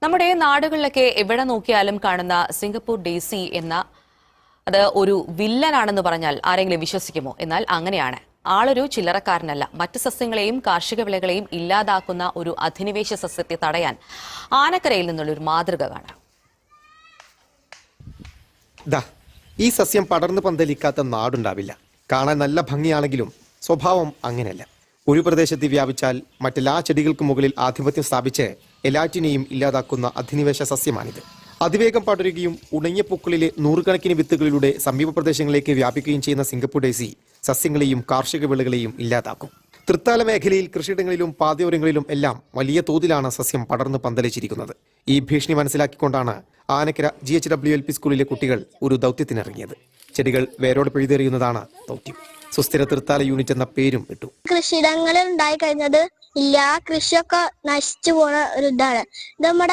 നമ്മുടെ നാടുകളിലൊക്കെ എവിടെ നോക്കിയാലും കാണുന്ന സിംഗപ്പൂർ ഡേസി എന്ന അത് ഒരു വില്ലനാണെന്ന് പറഞ്ഞാൽ ആരെങ്കിലും വിശ്വസിക്കുമോ? എന്നാൽ അങ്ങനെയാണ്. ആളൊരു ചില്ലറക്കാരനല്ല. മറ്റ് സസ്യങ്ങളെയും കാർഷിക വിളകളെയും ഇല്ലാതാക്കുന്ന ഒരു അധിനിവേശ സസ്യത്തെ തടയാൻ ആനക്കരയിൽ നിന്നുള്ളൊരു മാതൃക കാണാം. ഈ സസ്യം പടർന്നു പന്തലിക്കാത്ത നാടുണ്ടാവില്ല. കാണാൻ നല്ല ഭംഗിയാണെങ്കിലും സ്വഭാവം അങ്ങനെയല്ല. ഒരു പ്രദേശത്ത് വ്യാപിച്ചാൽ മറ്റെല്ലാ ചെടികൾക്കും മുകളിൽ ആധിപത്യം സ്ഥാപിച്ച് എല്ലാറ്റിനെയും ഇല്ലാതാക്കുന്ന അധിനിവേശ സസ്യമാണിത്. അതിവേഗം പടരുകയും ഉണങ്ങിയ പൂക്കളിലെ നൂറുകണക്കിന് വിത്തുകളിലൂടെ സമീപ പ്രദേശങ്ങളിലേക്ക് വ്യാപിക്കുകയും ചെയ്യുന്ന സിംഗപ്പൂർ ഡേസി സസ്യങ്ങളെയും കാർഷിക വിളകളെയും ഇല്ലാതാക്കും. തൃത്താല മേഖലയിൽ കൃഷിയിടങ്ങളിലും പാതയോരങ്ങളിലും എല്ലാം വലിയ തോതിലാണ് സസ്യം പടർന്ന് പന്തലിച്ചിരിക്കുന്നത്. ഈ ഭീഷണി മനസ്സിലാക്കിക്കൊണ്ടാണ് ആനക്കര GHWLP സ്കൂളിലെ കുട്ടികൾ ഒരു ദൗത്യത്തിനിറങ്ങിയത്. ചെടികൾ വേരോടെ പിഴുതെറിയുന്നതാണ് ദൗത്യം. സുസ്ഥിര തൃത്താല യൂണിറ്റ് എന്ന പേരും ഇട്ടു. കൃഷിയിടങ്ങളിൽ ഉണ്ടായി കഴിഞ്ഞത് ഇല്ല, കൃഷിയൊക്കെ നശിച്ചു പോണ ഒരു ഇതാണ്. ഇത് നമ്മുടെ